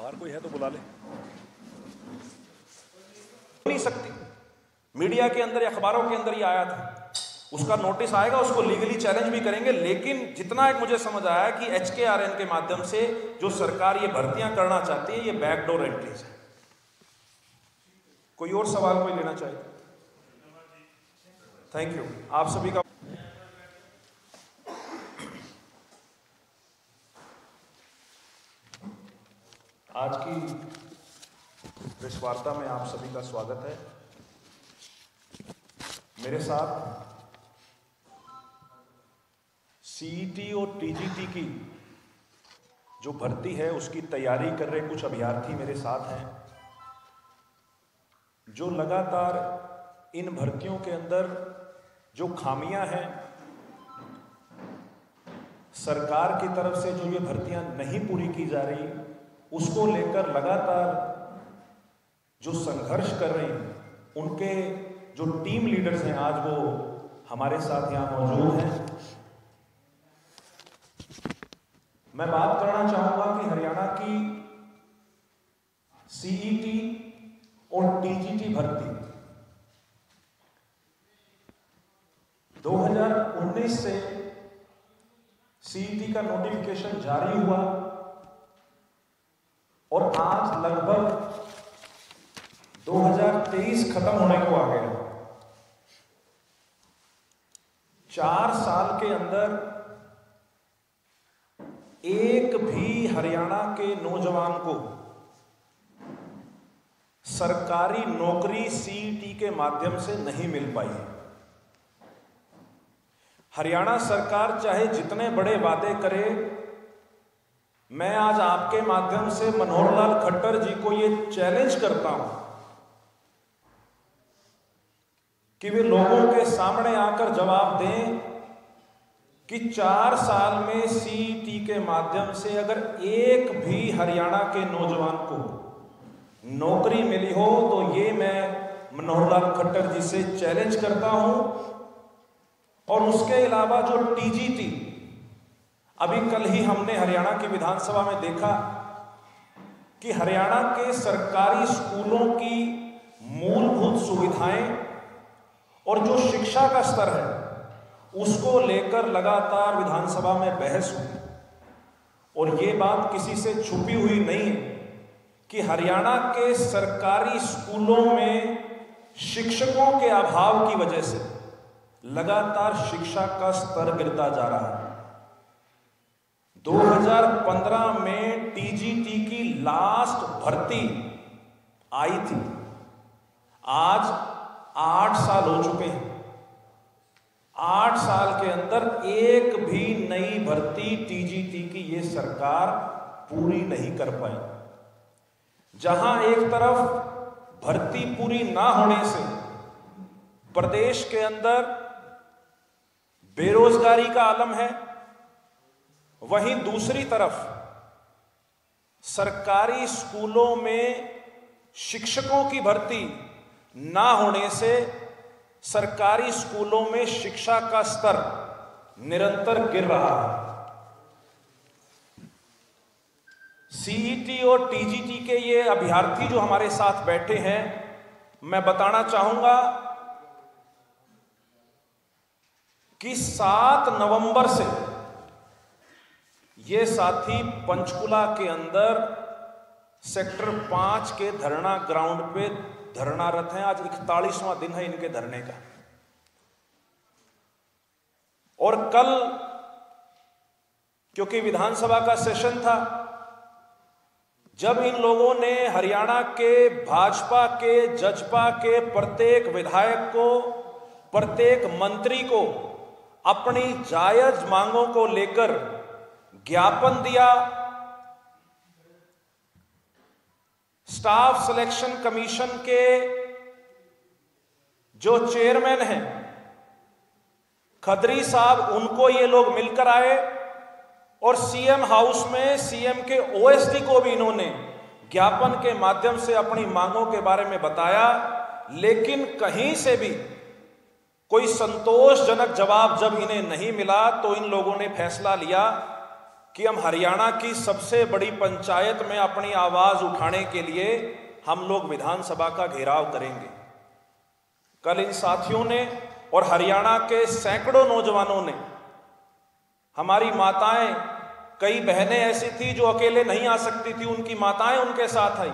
बाहर कोई है तो बुला ले। नहीं सकती, मीडिया के अंदर या अखबारों के अंदर ये आया था, उसका नोटिस आएगा, उसको लीगली चैलेंज भी करेंगे। लेकिन जितना एक मुझे समझ आया कि HKRN के माध्यम से जो सरकार ये भर्तियां करना चाहती है, ये बैकडोर एंट्रीज है। कोई और सवाल कोई लेना चाहिए? थैंक यू आप सभी का। आज की प्रेस वार्ता में आप सभी का स्वागत है। मेरे साथ CET और TGT की जो भर्ती है उसकी तैयारी कर रहे कुछ अभ्यर्थी मेरे साथ हैं, जो लगातार इन भर्तियों के अंदर जो खामियां हैं, सरकार की तरफ से जो ये भर्तियां नहीं पूरी की जा रही, उसको लेकर लगातार जो संघर्ष कर रही हैं, उनके जो टीम लीडर्स हैं आज वो हमारे साथ यहाँ मौजूद हैं। मैं बात करना चाहूंगा कि हरियाणा की CET और TGT भर्ती 2019 से CET का नोटिफिकेशन जारी हुआ और आज लगभग 2023 खत्म होने को आ गया। 4 साल के अंदर एक भी हरियाणा के नौजवान को सरकारी नौकरी CET के माध्यम से नहीं मिल पाई। हरियाणा सरकार चाहे जितने बड़े वादे करे, मैं आज आपके माध्यम से मनोहर लाल खट्टर जी को यह चैलेंज करता हूं कि वे लोगों के सामने आकर जवाब दें कि 4 साल में CET के माध्यम से अगर एक भी हरियाणा के नौजवान को नौकरी मिली हो तो ये मैं मनोहर लाल खट्टर जी से चैलेंज करता हूं। और उसके अलावा जो TGT, अभी कल ही हमने हरियाणा की विधानसभा में देखा कि हरियाणा के सरकारी स्कूलों की मूलभूत सुविधाएं और जो शिक्षा का स्तर है उसको लेकर लगातार विधानसभा में बहस हुई। और ये बात किसी से छुपी हुई नहीं है कि हरियाणा के सरकारी स्कूलों में शिक्षकों के अभाव की वजह से लगातार शिक्षा का स्तर गिरता जा रहा है। 2015 में TGT की लास्ट भर्ती आई थी, आज 8 साल हो चुके हैं। 8 साल के अंदर एक भी नई भर्ती TGT की ये सरकार पूरी नहीं कर पाई। जहां एक तरफ भर्ती पूरी ना होने से प्रदेश के अंदर बेरोजगारी का आलम है, वहीं दूसरी तरफ सरकारी स्कूलों में शिक्षकों की भर्ती ना होने से सरकारी स्कूलों में शिक्षा का स्तर निरंतर गिर रहा है। CET और TGT के ये अभ्यर्थी जो हमारे साथ बैठे हैं, मैं बताना चाहूंगा कि 7 नवंबर से ये साथी पंचकुला के अंदर सेक्टर 5 के धरना ग्राउंड पे धरनारत हैं। आज 41वां दिन है इनके धरने का। और कल क्योंकि विधानसभा का सेशन था, जब इन लोगों ने हरियाणा के भाजपा के जजपा के प्रत्येक विधायक को, प्रत्येक मंत्री को अपनी जायज मांगों को लेकर ज्ञापन दिया, स्टाफ सिलेक्शन कमीशन के जो चेयरमैन हैं खत्री साहब, उनको ये लोग मिलकर आए और CM हाउस में CM के OSD को भी इन्होंने ज्ञापन के माध्यम से अपनी मांगों के बारे में बताया। लेकिन कहीं से भी कोई संतोषजनक जवाब जब इन्हें नहीं मिला तो इन लोगों ने फैसला लिया कि हम हरियाणा की सबसे बड़ी पंचायत में अपनी आवाज उठाने के लिए हम लोग विधानसभा का घेराव करेंगे। कल इन साथियों ने और हरियाणा के सैकड़ों नौजवानों ने, हमारी माताएं, कई बहनें ऐसी थी जो अकेले नहीं आ सकती थी, उनकी माताएं उनके साथ आई।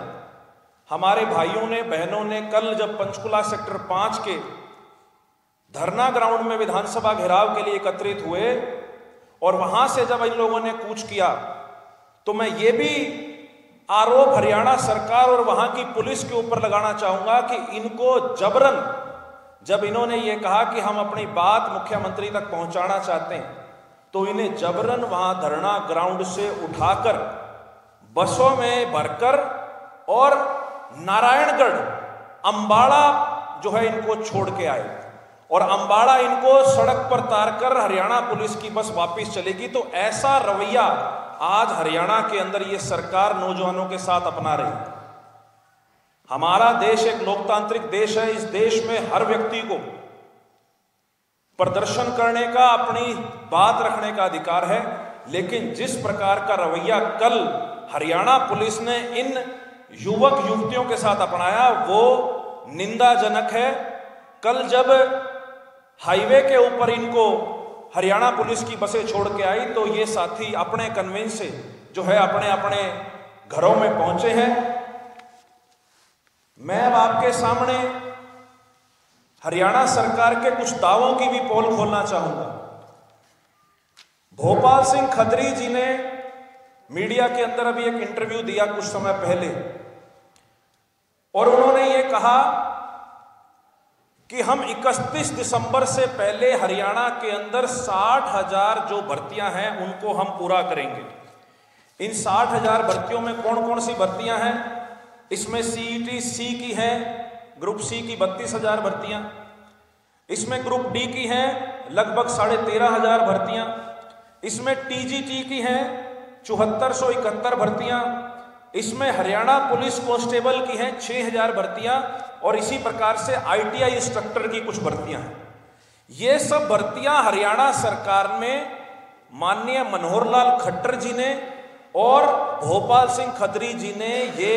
हमारे भाइयों ने, बहनों ने कल जब पंचकुला सेक्टर 5 के धरना ग्राउंड में विधानसभा घेराव के लिए एकत्रित हुए और वहां से जब इन लोगों ने कूच किया, तो मैं ये भी आरोप हरियाणा सरकार और वहां की पुलिस के ऊपर लगाना चाहूंगा कि इनको जबरन, जब इन्होंने ये कहा कि हम अपनी बात मुख्यमंत्री तक पहुंचाना चाहते हैं, तो इन्हें जबरन वहां धरना ग्राउंड से उठाकर बसों में भरकर और नारायणगढ़, अंबाड़ा जो है इनको छोड़ के आए और अंबाड़ा इनको सड़क पर तार कर हरियाणा पुलिस की बस वापस चलेगी। तो ऐसा रवैया आज हरियाणा के अंदर ये सरकार नौजवानों के साथ अपना रही है। हमारा देश एक लोकतांत्रिक देश है। इस देश में हर व्यक्ति को प्रदर्शन करने का, अपनी बात रखने का अधिकार है, लेकिन जिस प्रकार का रवैया कल हरियाणा पुलिस ने इन युवक युवतियों के साथ अपनाया वो निंदाजनक है। कल जब हाईवे के ऊपर इनको हरियाणा पुलिस की बसें छोड़ के आई तो ये साथी अपने कन्वेंस से जो है अपने अपने घरों में पहुंचे हैं। मैं अब आपके सामने हरियाणा सरकार के कुछ दावों की भी पोल खोलना चाहूंगा। भोपाल सिंह खत्री जी ने मीडिया के अंदर अभी एक इंटरव्यू दिया कुछ समय पहले और उन्होंने ये कहा कि हम 31 दिसंबर से पहले हरियाणा के अंदर 60,000 जो भर्तियां हैं उनको हम पूरा करेंगे। इन 60,000 भर्तियों में कौन कौन सी भर्तियां हैं? इसमें सीईटी सी की है, ग्रुप सी की 32,000 भर्तियां, इसमें ग्रुप डी की हैं लगभग 13,500 भर्तियां, इसमें टीजीटी की हैं 7471 भर्तियां, इसमें हरियाणा पुलिस कांस्टेबल की हैं 6,000 भर्तियां और इसी प्रकार से आईटीआई इंस्ट्रक्टर की कुछ भर्तियां हैं। ये सब भर्तियां हरियाणा सरकार में माननीय मनोहर लाल खट्टर जी ने और भोपाल सिंह खत्री जी ने ये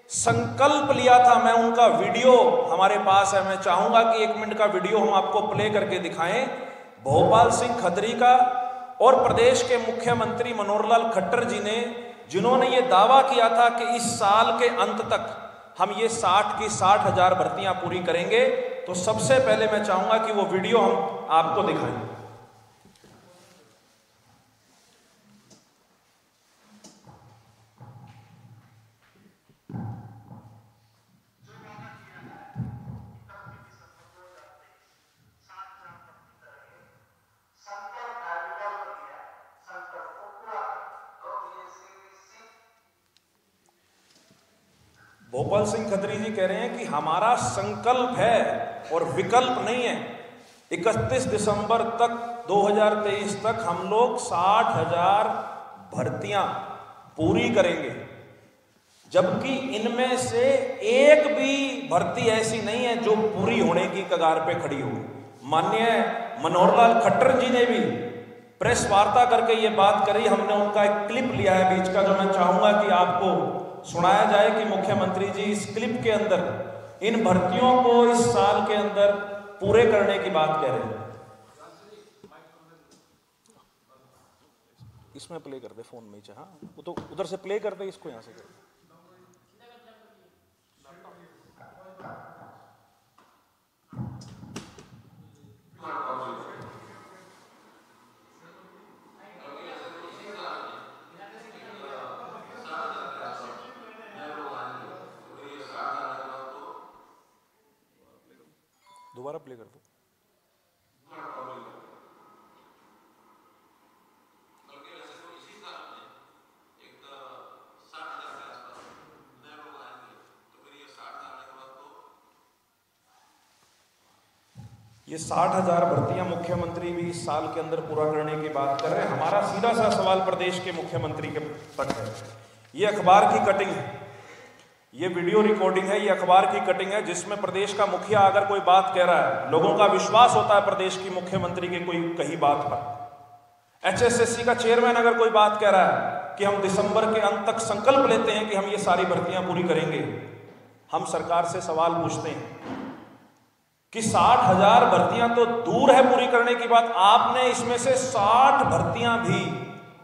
संकल्प लिया था। मैं उनका वीडियो हमारे पास है, मैं चाहूंगा कि 1 मिनट का वीडियो हम आपको प्ले करके दिखाएं। भोपाल सिंह खत्री का और प्रदेश के मुख्यमंत्री मनोहर लाल खट्टर जी ने, जिन्होंने ये दावा किया था कि इस साल के अंत तक हम ये 60,000 भर्तियां पूरी करेंगे। तो सबसे पहले मैं चाहूंगा कि वो वीडियो हम आपको दिखाएं। भोपाल सिंह खत्री जी कह रहे हैं कि हमारा संकल्प है और विकल्प नहीं है। 31 दिसंबर तक 2023 तक हम लोग 60,000 भर्तियां पूरी करेंगे, जबकि इनमें से एक भी भर्ती ऐसी नहीं है जो पूरी होने की कगार पे खड़ी हो। माननीय मनोहर लाल खट्टर जी ने भी प्रेस वार्ता करके ये बात करी। हमने उनका एक क्लिप लिया है बीच का, जो मैं चाहूंगा कि आपको सुनाया जाए कि मुख्यमंत्री जी इस क्लिप के अंदर इन भर्तियों को इस साल के अंदर पूरे करने की बात कह रहे हैं। इसमें प्ले कर दे, फोन में ही। हाँ, वो तो उधर से प्ले कर दे, इसको यहां से कर दे। दोबारा प्ले कर दो। ये 60,000 भर्तियां मुख्यमंत्री भी इस साल के अंदर पूरा करने की बात कर रहे हैं। हमारा सीधा सा सवाल प्रदेश के मुख्यमंत्री के तक है। ये अखबार की कटिंग है, ये वीडियो रिकॉर्डिंग है, ये अखबार की कटिंग है जिसमें प्रदेश का मुखिया अगर कोई बात कह रहा है, लोगों का विश्वास होता है प्रदेश की मुख्यमंत्री की कोई कही बात पर। HSSC का चेयरमैन अगर कोई बात कह रहा है कि हम दिसंबर के अंत तक संकल्प लेते हैं कि हम ये सारी भर्तियां पूरी करेंगे, हम सरकार से सवाल पूछते हैं कि 60,000 भर्तियां तो दूर है पूरी करने की बात, आपने इसमें से 60 भर्तियां भी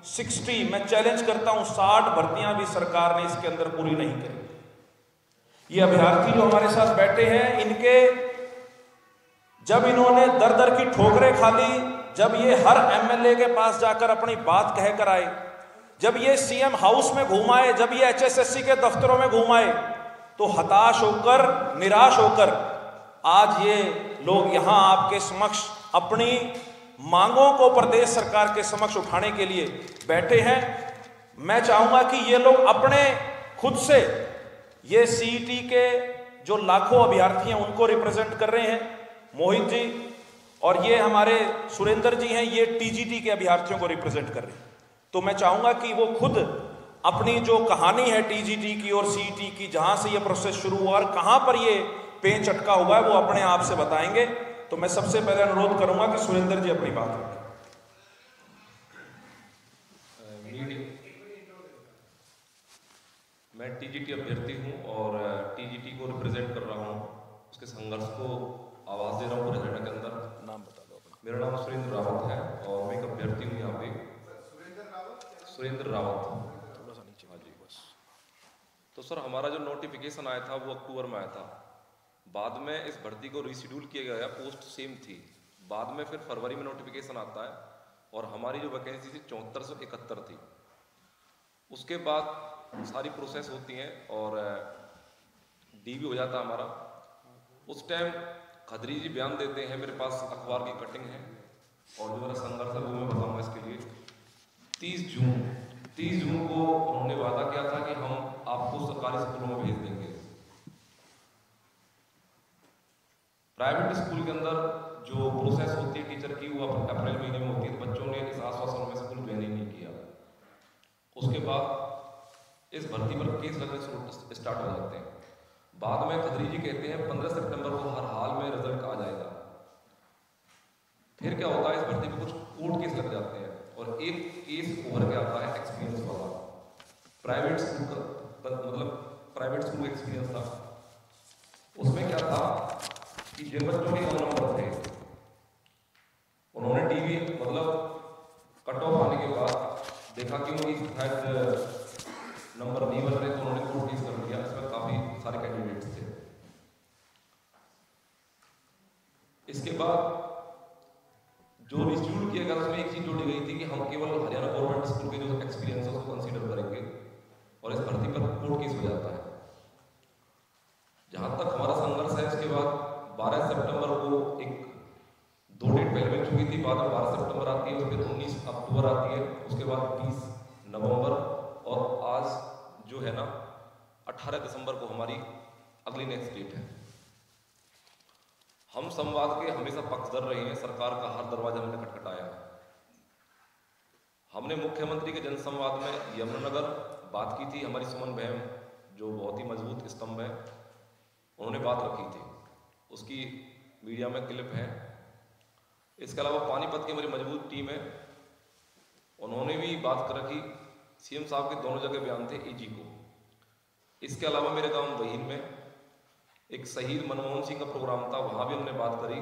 60, मैं चैलेंज करता हूं 60 भर्तियां भी सरकार ने इसके अंदर पूरी नहीं करी। ये अभ्यर्थी जो हमारे साथ बैठे हैं, इनके जब इन्होंने दर दर की ठोकरें खा ली, जब ये हर MLA के पास जाकर अपनी बात कह कर आए, जब ये CM हाउस में घूमाए, जब ये HSSC के दफ्तरों में घूमाए, तो हताश होकर, निराश होकर आज ये लोग यहां आपके समक्ष अपनी मांगों को प्रदेश सरकार के समक्ष उठाने के लिए बैठे हैं। मैं चाहूंगा कि ये लोग अपने खुद से, ये CET के जो लाखों अभ्यर्थी हैं उनको रिप्रेजेंट कर रहे हैं, मोहित जी, और ये हमारे सुरेंद्र जी हैं, ये TGT के अभ्यर्थियों को रिप्रेजेंट कर रहे हैं। तो मैं चाहूंगा कि वो खुद अपनी जो कहानी है TGT की और CET की, जहां से ये प्रोसेस शुरू हुआ और कहां पर ये पेंच अटका हुआ है, वो अपने आप से बताएंगे। तो मैं सबसे पहले अनुरोध करूंगा कि सुरेंद्र जी अपनी बात रखें। मैं TGT अभ्यर्थी हूं और TGT को रिप्रेजेंट कर रहा हूं, उसके संघर्ष को आवाज दे रहा हूं हरियाणा के अंदर। नाम बता दो अपना। मेरा नाम सुरेंद्र रावत है और मैं एक अभ्यर्थी हूं यहाँ पे। सुरेंद्र रावत, थोड़ा सा नीचे। हाँ जी, बस। तो सर, हमारा जो नोटिफिकेशन आया था वो अक्टूबर में आया था। बाद में इस भर्ती को रीशेड्यूल किया गया, पोस्ट सेम थी। बाद में फिर फरवरी में नोटिफिकेशन आता है और हमारी जो वैकेंसी थी 7471 थी। उसके बाद सारी प्रोसेस होती हैं और DV हो जाता है हमारा। उस टाइम खदरी जी बयान देते हैं, मेरे पास अखबार की कटिंग है और जो मेरा संघर्ष है वो मैं बताऊंगा इसके लिए। 30 जून को उन्होंने वादा किया था कि हम आपको सरकारी स्कूलों में भेज देंगे। प्राइवेट स्कूल के अंदर जो प्रोसेस होती है टीचर की, वो अप्रैल महीने में होती है। तो बच्चों ने इस आश्वासन में स्कूल ज्वाइन नहीं किया। उसके बाद इस भर्ती पर केस लगने स्टार्ट हो जाते हैं। बाद में खदरी जी कहते हैं 15 सितंबर को हर हाल में रिजल्ट आ जाएगा। फिर क्या होता है, इस भर्ती पे कुछ कोर्ट केस लग जाते हैं और एक केस उभर के आता है एक्सपीरियंस वाला। प्राइवेट स्कूल का मतलब प्राइवेट स्कूल का एक्सपीरियंस था। उसमें क्या था कि जिन बच्चों के 9 नंबर थे, उन्होंने DV मतलब कट ऑफ आने के बाद देखा कि उनकी शायद नंबर नहीं बन रहे, तो उन्होंने कोर्ट केस कर दिया। इसमें काफी सारे कैंडिडेट्स थे। इसके बाद जो रिशेड्यूल किया गया उसमें एक चीज जोड़ी गई थी कि हम केवल हरियाणा गवर्नमेंट स्कूल के जो एक्सपीरियंस है उसको कंसीडर करेंगे और इस भर्ती पर कोर्ट केस हो जाता है। जहां तक हमारा संघर्ष है, उसके बाद 12 सितंबर को एक 2 डेट पहले मिल चुकी थी। बाद में 12 सितंबर आती है, उसके 19 अक्टूबर आती है, उसके बाद 20 नवंबर और आज जो है ना 18 दिसंबर को हमारी अगली नेक्स्ट डेट है। हम संवाद के हमेशा पक्षधर रहे हैं। सरकार का हर दरवाजा हमने खटखटाया है। हमने मुख्यमंत्री के जनसंवाद में यमुनानगर बात की थी। हमारी सुमन बहन जो बहुत ही मजबूत स्तंभ है, उन्होंने बात रखी थी, उसकी मीडिया में क्लिप है। इसके अलावा पानीपत की हमारी मजबूत टीम है, उन्होंने भी बात कर रखी। CM साहब के दोनों जगह बयान थे AG को। इसके अलावा मेरे गांव वहीन में एक शहीद मनमोहन सिंह का प्रोग्राम था, वहां भी हमने बात करी।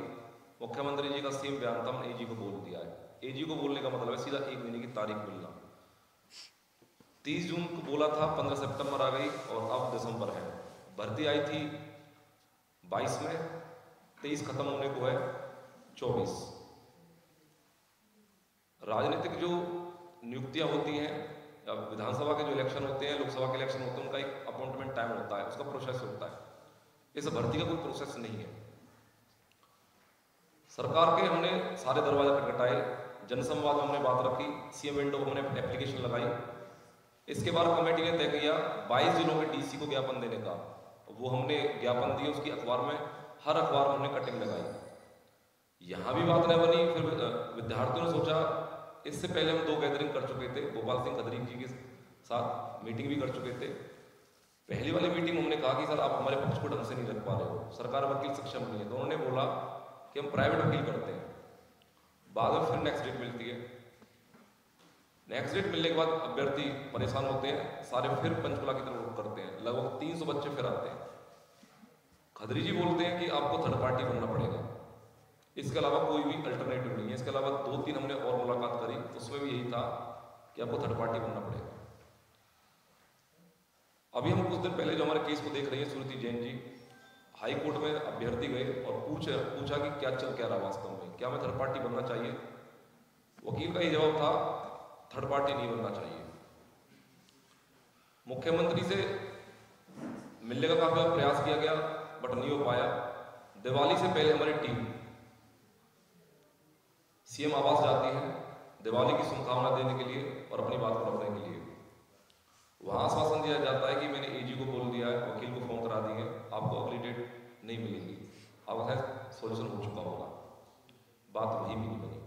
मुख्यमंत्री जी का सेम बयान था, हमने AG को बोल दिया है। AG को बोलने का मतलब है सीधा 1 महीने की तारीख मिलना। 30 जून को बोला था, 15 सितंबर आ गई और अब दिसंबर है। भर्ती आई थी 22 में, 23 खत्म होने को है 24। राजनीतिक जो नियुक्तियां होती हैं, विधानसभा के जो इलेक्शन होते हैं, लोकसभा के इलेक्शन होते हैं, उनका एक अपॉइंटमेंट टाइम होता है, उसका प्रोसेस होता है। इस भर्ती का कोई प्रोसेस नहीं है। सरकार के हमने सारे दरवाजे खटखटाए, जनसंवाद में हमने बात रखी, CM विंडो को हमने एप्लीकेशन लगाई। इसके बाद कमेटी ने तय किया 22 जिलों के DC को ज्ञापन देने का। वो हमने ज्ञापन दिए, उसकी अखबार में, हर अखबार में हमने कटिंग लगाई। यहाँ भी बात नहीं बनी। फिर विद्यार्थियों ने सोचा, इससे पहले हम 2 गैदरिंग कर चुके थे, गोपाल सिंह खदरी जी के साथ मीटिंग भी कर चुके थे। पहली वाली मीटिंग में हमने कहा कि सर आप हमारे पक्ष को ढंग से नहीं रख पा रहे हो, सरकार वकील सक्षम नहीं है। तो उन्होंने बोला कि हम प्राइवेट वकील करते हैं। बाद में फिर नेक्स्ट डेट मिलती है नेक्स्ट डेट मिलने के बाद अभ्यर्थी परेशान होते हैं, सारे फिर पंचकुला की तरफ रुख करते हैं। लगभग 300 बच्चे फिर आते हैं। खदरी जी बोलते हैं कि आपको थर्ड पार्टी बनना पड़ेगा, इसके अलावा कोई भी अल्टरनेटिव नहीं है। इसके अलावा 2-3 हमने और मुलाकात करी, उसमें भी यही था कि आपको थर्ड पार्टी बनना पड़ेगा। अभी हम कुछ दिन पहले जो हमारे केस को देख रही है सुनीति जैन जी, हाई कोर्ट में अभ्यर्थी गए और पूछा कि क्या चल क्या रहा वास्तव में, क्या मैं थर्ड पार्टी बनना चाहिए? वकील का ये जवाब था थर्ड पार्टी नहीं बनना चाहिए। मुख्यमंत्री से मिलने का काफी प्रयास किया गया बट नहीं हो पाया। दिवाली से पहले हमारी टीम सीएम आवास जाती है दिवाली की शुभकामना देने के लिए और अपनी बात को रखने के लिए। वहां आश्वासन दिया जाता है कि मैंने एजी को बोल दिया है, वकील को फोन करा दिए, आपको अगली डेट नहीं मिलेगी, अब है सोल्यूशन हो चुका होगा। बात वही भी नहीं बनी।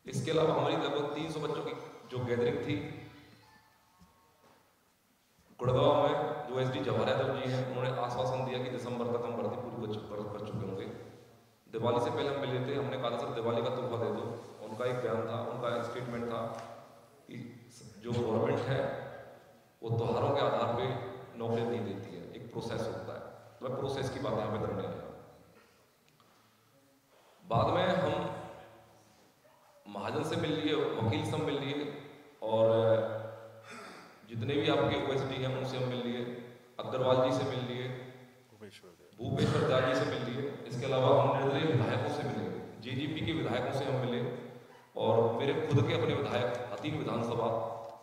इसके अलावा हमारी लगभग 300 बच्चों की जो गैदरिंग थी गुड़गांव में, जो एसडी जवाहर यादव जी हैं, उन्होंने आश्वासन दिया कि दिसंबर तक हम भर्ती पूरी कर चुके होंगे। दिवाली से पहले हम मिले थे, हमने कहा था सर दिवाली का तोहफा दे दो। उनका एक बयान था, उनका एक स्टेटमेंट था कि जो गवर्नमेंट है वो त्योहारों के आधार पे नौकरी नहीं देती है, एक प्रोसेस होता है। तो मैं प्रोसेस की बात यहाँ पे करने आया। बाद में हम महाजन से मिल लिए, वकील से मिल लिए और जितने भी आपके ओएसडी हैं उनसे हम मिल लिए, अग्रवाल जी से मिल लिए, भूपेश्वर दयाल जी से मिल लिए। इसके अलावा हम निर्दलीय विधायकों से मिले, जेजीपी के विधायकों से हम मिले और मेरे खुद के अपने विधायक हतीम विधानसभा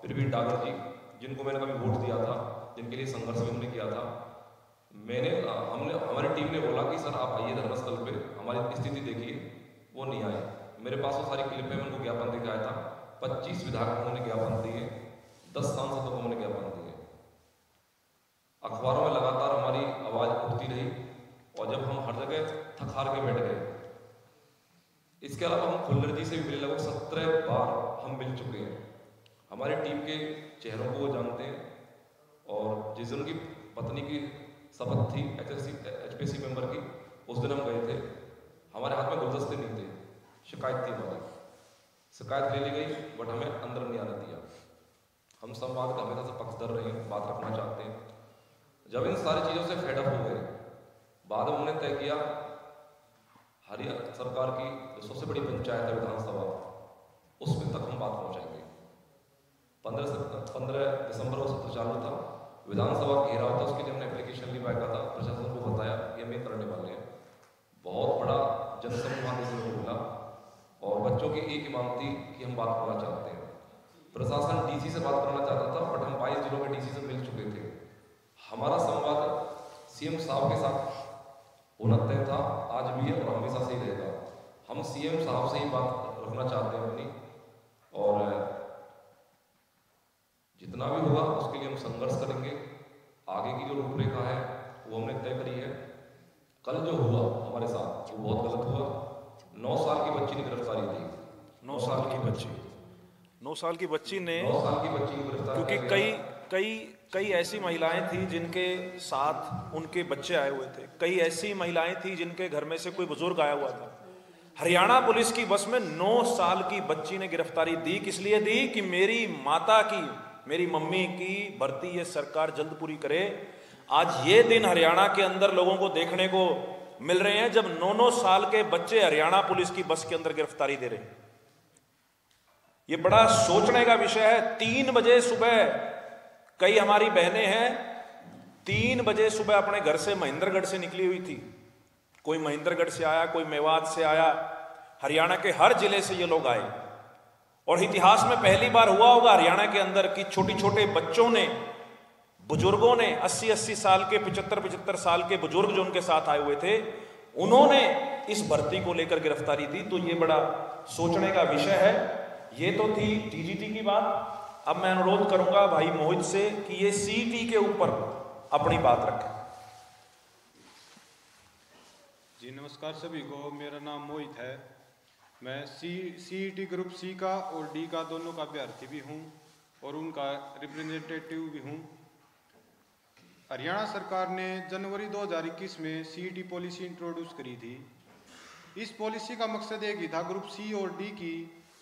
प्रवीण डागर जी, जिनको मैंने कभी वोट दिया था, जिनके लिए संघर्ष भी हमने किया था, हमारी टीम ने बोला कि सर आप आइए धर्मस्थल पे, हमारी स्थिति देखिए। वो नहीं आए। मेरे पास वो सारी क्लिप है, मैं उनको ज्ञापन देकर आया था। 25 विधायकों को मैंने ज्ञापन दिए, 10 सांसदों को मैंने ज्ञापन दिए। अखबारों में लगातार हमारी आवाज उठती रही और जब हम हर जगह थक हार के बैठ गए। इसके अलावा हम खुल्लर जी से भी मिले, लगभग 17 बार हम मिल चुके हैं। हमारी टीम के चेहरों को वो जानते हैं और जिस दिन उनकी पत्नी की शपथ थी एचपीसी मेंबर की, उस दिन हम गए थे। हमारे हाथ में गुलदस्ते नहीं थे, शिकायत थी हमारी, शिकायत ले ली गई बट हमें अंदर नहीं आने दिया। हम संवाद का हमेशा से पक्षधर रहे, बात रखना चाहते हैं। जब इन सारी चीज़ों से फेडअप हो गए, बाद में हमने तय किया हरियाणा सरकार की जो सबसे बड़ी पंचायत है विधानसभा, उसमें तक हम बात पहुंचाएंगे। 15 दिसंबर को सत्र चालू था, विधानसभा घेराव था, उसके लिए हमने एप्लीकेशन लिखवाया था, प्रशासन को बताया कि हम ये करने वाले हैं। बहुत बड़ा जनसमूह देखने को मिला और बच्चों की एक ही मांग थी कि हम बात करना चाहते हैं। प्रशासन डीसी से बात करना चाहता था बट हम 22 जिलों के डीसी से मिल चुके थे। हमारा संवाद सीएम साहब के साथ होना तय था, आज भी है और हमेशा से ही रहेगा। हम सीएम साहब से ही बात रखना चाहते हैं अपनी, और जितना भी होगा उसके लिए हम संघर्ष करेंगे। आगे की जो रूपरेखा है वो हमने तय करी है। कल जो हुआ हमारे साथ वो बहुत गलत हुआ। 9 साल की बच्ची ने गिरफ्तारी दी। 9 साल की बच्ची, 9 साल की बच्ची ने, 9 साल की बच्ची को गिरफ्तार, क्योंकि कई ऐसी महिलाएं थी जिनके साथ उनके बच्चे आए हुए थे, कई ऐसी महिलाएं थी जिनके घर में से कोई बुजुर्ग आया हुआ था। हरियाणा पुलिस की बस में 9 साल की बच्ची ने गिरफ्तारी दी। किस लिए दी? कि मेरी माता की, मेरी मम्मी की भर्ती ये सरकार जल्द पूरी करे। आज ये दिन हरियाणा के अंदर लोगों को देखने को मिल रहे हैं जब 9-9 साल के बच्चे हरियाणा पुलिस की बस के अंदर गिरफ्तारी दे रहे हैं। ये बड़ा सोचने का विषय है। 3 बजे सुबह, कई हमारी बहनें हैं 3 बजे सुबह अपने घर से महेंद्रगढ़ से निकली हुई थी। कोई महेंद्रगढ़ से आया, कोई मेवात से आया, हरियाणा के हर जिले से ये लोग आए। और इतिहास में पहली बार हुआ होगा हरियाणा के अंदर कि छोटे बच्चों ने, बुजुर्गों ने, 80-80 साल के, 75-75 साल के बुजुर्ग जो उनके साथ आए हुए थे, उन्होंने इस भर्ती को लेकर गिरफ्तारी दी। तो ये बड़ा सोचने का विषय है। ये तो थी टीजीटी की बात। अब मैं अनुरोध करूंगा भाई मोहित से कि ये सीटी के ऊपर अपनी बात रखें। जी नमस्कार सभी को, मेरा नाम मोहित है। मैं सीईटी ग्रुप सी का और डी का दोनों का अभ्यर्थी भी हूं और उनका रिप्रेजेंटेटिव भी हूं। हरियाणा सरकार ने जनवरी 2021 में सीईटी पॉलिसी इंट्रोड्यूस करी थी। इस पॉलिसी का मकसद एक ही था, ग्रुप सी और डी की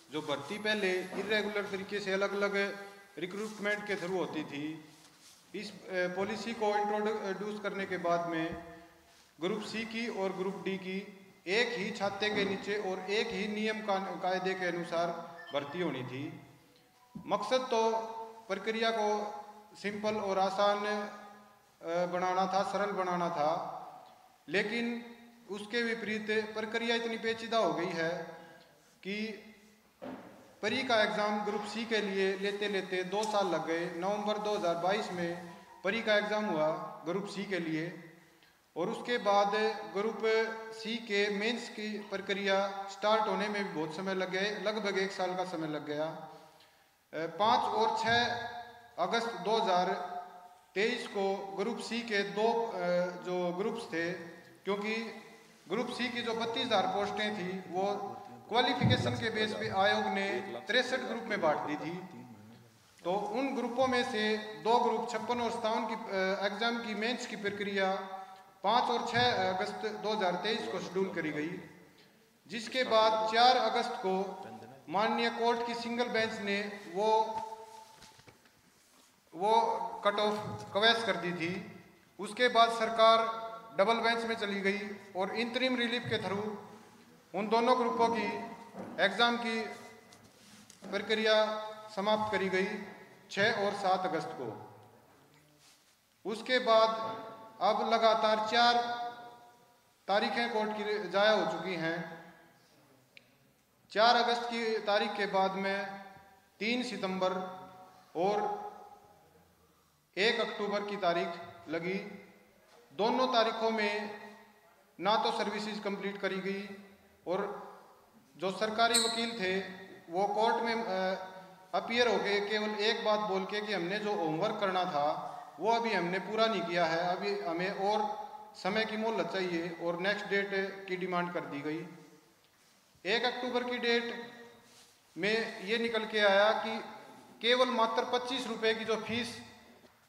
जो भर्ती पहले इरेगुलर तरीके से अलग अलग रिक्रूटमेंट के थ्रू होती थी, इस पॉलिसी को इंट्रोड्यूस करने के बाद में ग्रुप सी की और ग्रुप डी की एक ही छाते के नीचे और एक ही नियम कायदे के अनुसार भर्ती होनी थी। मकसद तो प्रक्रिया को सिंपल और आसान बनाना था, सरल बनाना था, लेकिन उसके विपरीत प्रक्रिया इतनी पेचीदा हो गई है कि परी का एग्ज़ाम ग्रुप सी के लिए लेते लेते 2 साल लग गए। नवंबर 2022 में परी का एग्ज़ाम हुआ ग्रुप सी के लिए, और उसके बाद ग्रुप सी के मेंस की प्रक्रिया स्टार्ट होने में भी बहुत समय लग गए, लगभग 1 साल का समय लग गया। 5 और 6 अगस्त 2023 को ग्रुप सी के 2 जो ग्रुप्स थे, क्योंकि ग्रुप सी की जो 32,000 पोस्टें थी वो क्वालिफिकेशन के बेस पे आयोग ने 63 ग्रुप में बांट दी थी। तो उन ग्रुपों में से 2 ग्रुप 56 और 57 की एग्ज़ाम की मेंस की प्रक्रिया 5 और 6 अगस्त 2023 को शेड्यूल करी गई, जिसके बाद 4 अगस्त को माननीय कोर्ट की सिंगल बेंच ने वो कट ऑफ कवैस कर दी थी। उसके बाद सरकार डबल बेंच में चली गई और इंतरिम रिलीफ के थ्रू उन दोनों ग्रुपों की एग्ज़ाम की प्रक्रिया समाप्त करी गई 6 और 7 अगस्त को। उसके बाद अब लगातार 4 तारीखें कोर्ट की ज़ाया हो चुकी हैं। 4 अगस्त की तारीख के बाद में 3 सितंबर और 1 अक्टूबर की तारीख लगी। दोनों तारीखों में ना तो सर्विसेज कंप्लीट करी गई, और जो सरकारी वकील थे वो कोर्ट में अपीयर हो गए केवल एक बात बोल के कि हमने जो होमवर्क करना था वो अभी हमने पूरा नहीं किया है, अभी हमें और समय की मोहलत चाहिए, और नेक्स्ट डेट की डिमांड कर दी गई। 1 अक्टूबर की डेट में ये निकल के आया कि केवल मात्र 25 रुपये की जो फीस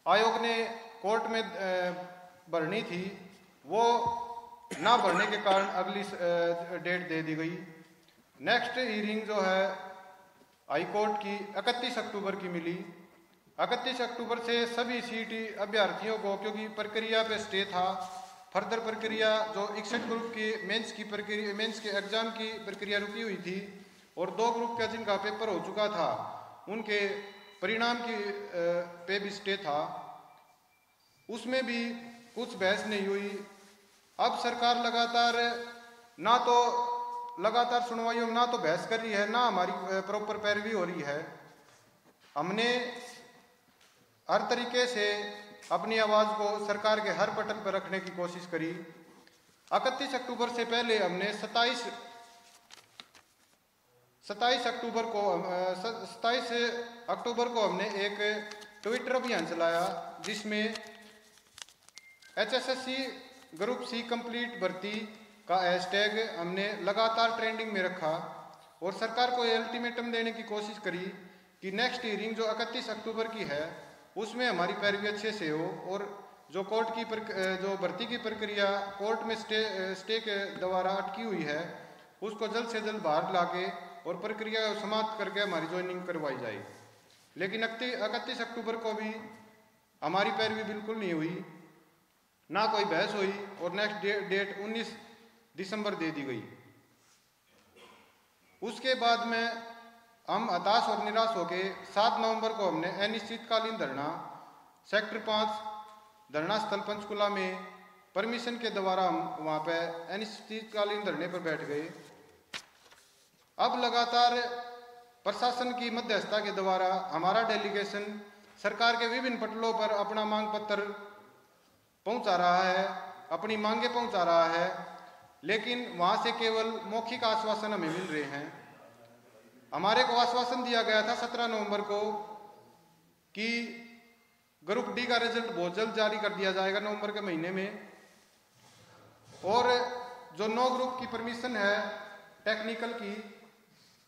आयोग ने कोर्ट में भरनी थी वो ना भरने के कारण अगली डेट दे दी गई। नेक्स्ट हियरिंग जो है हाई कोर्ट की 31 अक्टूबर की मिली। 31 अक्टूबर से सभी सीईटी अभ्यर्थियों को, क्योंकि प्रक्रिया पे स्टे था, फर्दर प्रक्रिया जो 61 ग्रुप की मेंस की प्रक्रिया, मेंस के एग्ज़ाम की प्रक्रिया रुकी हुई थी, और 2 ग्रुप का जिनका पेपर हो चुका था उनके परिणाम की पे भी स्टे था, उसमें भी कुछ बहस नहीं हुई। अब सरकार लगातार सुनवाइयों में ना तो बहस कर रही है, ना हमारी प्रॉपर पैरवी हो रही है। हमने हर तरीके से अपनी आवाज़ को सरकार के हर पटल पर रखने की कोशिश करी। 31 अक्टूबर से पहले हमने 27 अक्टूबर को हमने एक ट्विटर अभियान चलाया, जिसमें HSSC ग्रुप सी कंप्लीट भर्ती का हैशटैग हमने लगातार ट्रेंडिंग में रखा, और सरकार को अल्टीमेटम देने की कोशिश करी कि नेक्स्ट हियरिंग जो 31 अक्टूबर की है उसमें हमारी पैरवी अच्छे से हो, और जो कोर्ट की जो भर्ती की प्रक्रिया कोर्ट में स्टे के द्वारा अटकी हुई है उसको जल्द से जल्द बाहर लाके और प्रक्रिया समाप्त करके हमारी ज्वाइनिंग करवाई जाए। लेकिन 31 अक्टूबर को भी हमारी पैरवी बिल्कुल नहीं हुई, ना कोई बहस हुई, और नेक्स्ट डेट 19 दिसंबर दे दी गई। उसके बाद में हम हताश और निराश हो गए। 7 नवंबर को हमने अनिश्चितकालीन धरना सेक्टर 5 धरना स्थल पंचकुला में परमिशन के द्वारा हम वहाँ पे अनिश्चितकालीन धरने पर बैठ गए। अब लगातार प्रशासन की मध्यस्थता के द्वारा हमारा डेलीगेशन सरकार के विभिन्न पटलों पर अपना मांग पत्र पहुंचा रहा है, अपनी मांगे पहुंचा रहा है, लेकिन वहां से केवल मौखिक आश्वासन हमें मिल रहे हैं। हमारे को आश्वासन दिया गया था 17 नवंबर को कि ग्रुप डी का रिजल्ट बहुत जल्द जारी कर दिया जाएगा नवंबर के महीने में, और जो 9 ग्रुप की परमिशन है टेक्निकल की,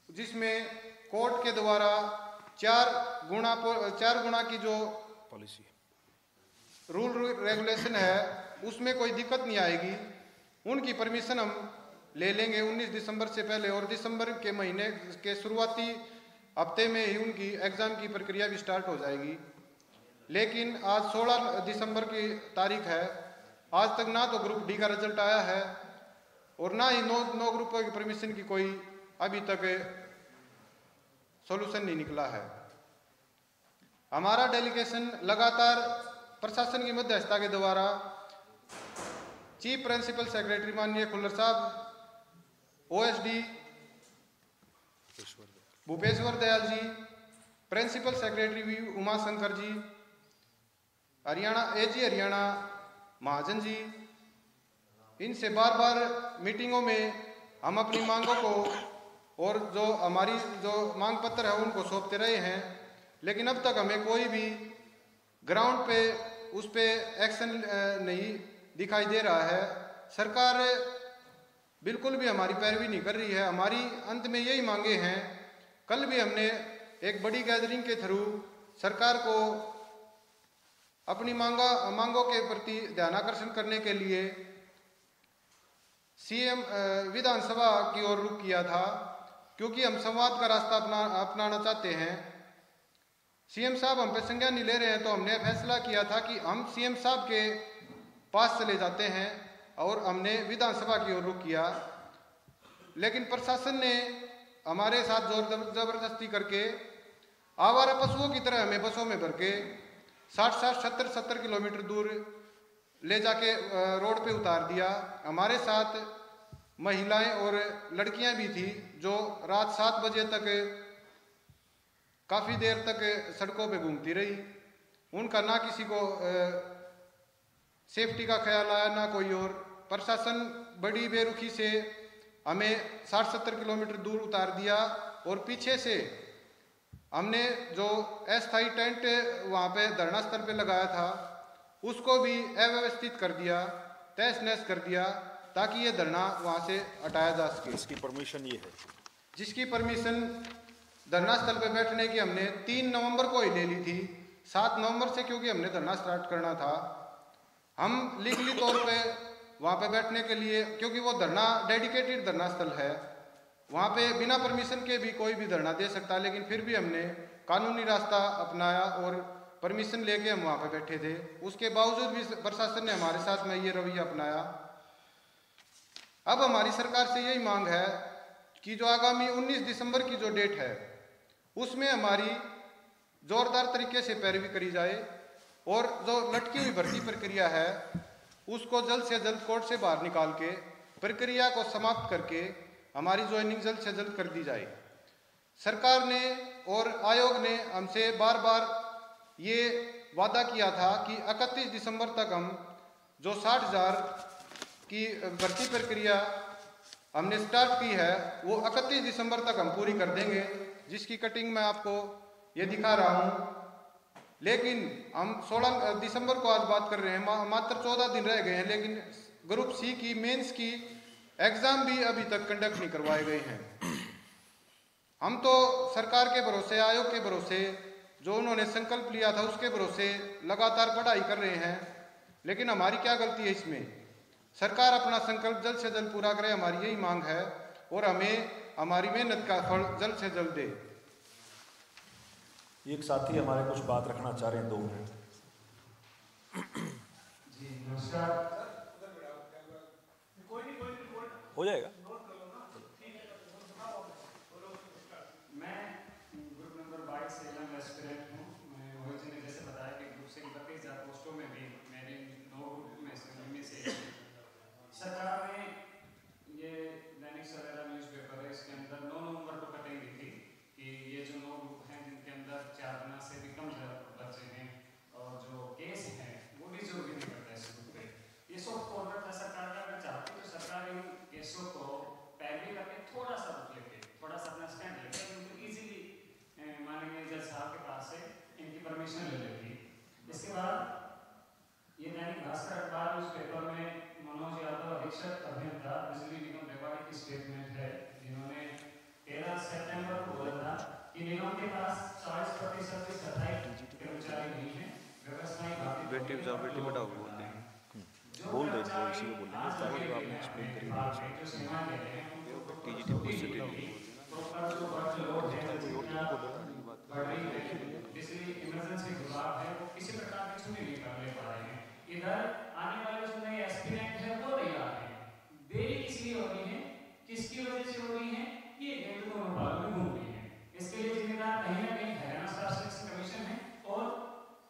जिसमें कोर्ट के द्वारा 4 गुना की जो पॉलिसी रूल रेगुलेशन है उसमें कोई दिक्कत नहीं आएगी, उनकी परमिशन हम ले लेंगे 19 दिसंबर से पहले, और दिसंबर के महीने के शुरुआती हफ्ते में ही उनकी एग्ज़ाम की प्रक्रिया भी स्टार्ट हो जाएगी। लेकिन आज 16 दिसंबर की तारीख है, आज तक ना तो ग्रुप डी का रिजल्ट आया है और ना ही नो ग्रुपों की परमिशन की कोई अभी तक सॉल्यूशन नहीं निकला है। हमारा डेलीगेशन लगातार प्रशासन की मध्यस्थता के द्वारा चीफ प्रिंसिपल सेक्रेटरी माननीय खुल्लर साहब, OSD Bhupeshwar Dayal ji, principal secretary V Uma Shankar ji, Haryana AG Haryana Mahajan ji, इनसे बार बार मीटिंगों में हम अपनी मांगों को और जो हमारी जो मांग पत्र है उनको सौंपते रहे हैं, लेकिन अब तक हमें कोई भी ग्राउंड पे उस पे एक्शन नहीं दिखाई दे रहा है। सरकार बिल्कुल भी हमारी पैरवी नहीं कर रही है। हमारी अंत में यही मांगे हैं। कल भी हमने एक बड़ी गैदरिंग के थ्रू सरकार को अपनी मांगों के प्रति ध्यानाकर्षण करने के लिए सीएम विधानसभा की ओर रुख किया था, क्योंकि हम संवाद का रास्ता अपनाना चाहते हैं। सीएम साहब हम पे संज्ञान नहीं ले रहे हैं, तो हमने फैसला किया था कि हम सीएम साहब के पास चले जाते हैं और हमने विधानसभा की ओर रुख किया। लेकिन प्रशासन ने हमारे साथ जोर जबरदस्ती करके आवारा पशुओं की तरह हमें बसों में भर के 60-70 किलोमीटर दूर ले जाके रोड पे उतार दिया। हमारे साथ महिलाएं और लड़कियां भी थी जो रात 7 बजे तक काफ़ी देर तक सड़कों पे घूमती रही। उनका ना किसी को सेफ्टी का ख्याल आया ना कोई और। प्रशासन बड़ी बेरुखी से हमें 60-70 किलोमीटर दूर उतार दिया और पीछे से हमने जो अस्थायी टेंट वहाँ पे धरना स्थल पे लगाया था उसको भी अव्यवस्थित कर दिया, तहस नहस कर दिया, ताकि ये धरना वहाँ से हटाया जा सके। इसकी परमिशन ये है, जिसकी परमिशन धरना स्थल पे बैठने की हमने 3 नवंबर को ही ले ली थी। 7 नवंबर से क्योंकि हमने धरना स्टार्ट करना था, हम लीगली तौर पे वहाँ पे बैठने के लिए, क्योंकि वो धरना डेडिकेटेड धरना स्थल है, वहाँ पे बिना परमिशन के भी कोई भी धरना दे सकता है, लेकिन फिर भी हमने कानूनी रास्ता अपनाया और परमिशन लेके हम वहाँ पे बैठे थे। उसके बावजूद भी प्रशासन ने हमारे साथ में ये रवैया अपनाया। अब हमारी सरकार से यही मांग है कि जो आगामी 19 दिसंबर की जो डेट है उसमें हमारी जोरदार तरीके से पैरवी करी जाए और जो लटकी हुई भर्ती प्रक्रिया है उसको जल्द से जल्द कोर्ट से बाहर निकाल के प्रक्रिया को समाप्त करके हमारी ज्वाइनिंग जल्द से जल्द कर दी जाए। सरकार ने और आयोग ने हमसे बार बार ये वादा किया था कि 31 दिसंबर तक हम जो 60,000 की भर्ती प्रक्रिया हमने स्टार्ट की है वो 31 दिसंबर तक हम पूरी कर देंगे, जिसकी कटिंग मैं आपको ये दिखा रहा हूँ। लेकिन हम 16 दिसंबर को आज बात कर रहे हैं, मात्र 14 दिन रह गए हैं, लेकिन ग्रुप सी की मेंस की एग्ज़ाम भी अभी तक कंडक्ट नहीं करवाए गए हैं। हम तो सरकार के भरोसे, आयोग के भरोसे, जो उन्होंने संकल्प लिया था उसके भरोसे लगातार पढ़ाई कर रहे हैं, लेकिन हमारी क्या गलती है इसमें? सरकार अपना संकल्प जल्द से जल्द पूरा करे, हमारी यही मांग है, और हमें हमारी मेहनत का फल जल्द से जल्द दे। एक साथी हमारे कुछ बात रखना चाह रहे हैं, 2 मिनट। जी नमस्कार। हो जाएगा। मैं ग्रुप नंबर 22 से यंग एस्पिरेंट हूँ। मैं मोहित जी ने जैसे बताया कि ग्रुप से 32,000 पोस्टों में भी मेरी 9 ग्रुप में से सरकार ने ये दैनिक सवेरा न्यूज़पेपर है, इसके अंदर 9 नवंबर को कटिंग दी थी कि ये जो 9 ग्रुप हैं जिनके अंदर 4 गुना से भी कम बच्चे हैं और जो केस हैं वो डिजर्व भी नहीं करता इस ग्रुप पे। ये सॉफ्ट कॉर्नर था सरकार का। अगर चाहती तो सरकार इन केसों को पैरवी करके थोड़ा सा रुक लेके, थोड़ा सा अपना स्टैंड लेके उनको ईजिली माननीय जज साहब के पास से इनकी परमिशन ले लेती। इसके बाद ये दैनिक भास्कर अखबार न्यूज़पेपर में मनोज यादव अधीक्षक अभियंता बिजली निगम रेवाड़ी की स्टेटमेंट है, जिन्होंने 13 सितंबर को बोला था कि निगम के पास 40% स्थायी कर्मचारी नहीं है, व्यवस्थाएं बेटी बचाओ बेटी पढ़ाओ बोलते हैं। बोल दे इसी को बोलेंगे बाकी तो आपने एक्सप्लेन करी टीजीटी पोस्ट से बिजली इमरजेंसी विभाग है वो किसी प्रकार की छुट्टी नहीं कर ले पा रहे हैं। इधर आने वाले जो नए एस्पिरेंट है वो तैयार है, देरी इसलिए हो रही है, किसकी वजह से हो रही है, ये गेट को मालूम में घूम रही है। इसके लिए जिम्मेदार कहीं ना कहीं हरियाणा स्टाफ सिलेक्शन कमीशन है और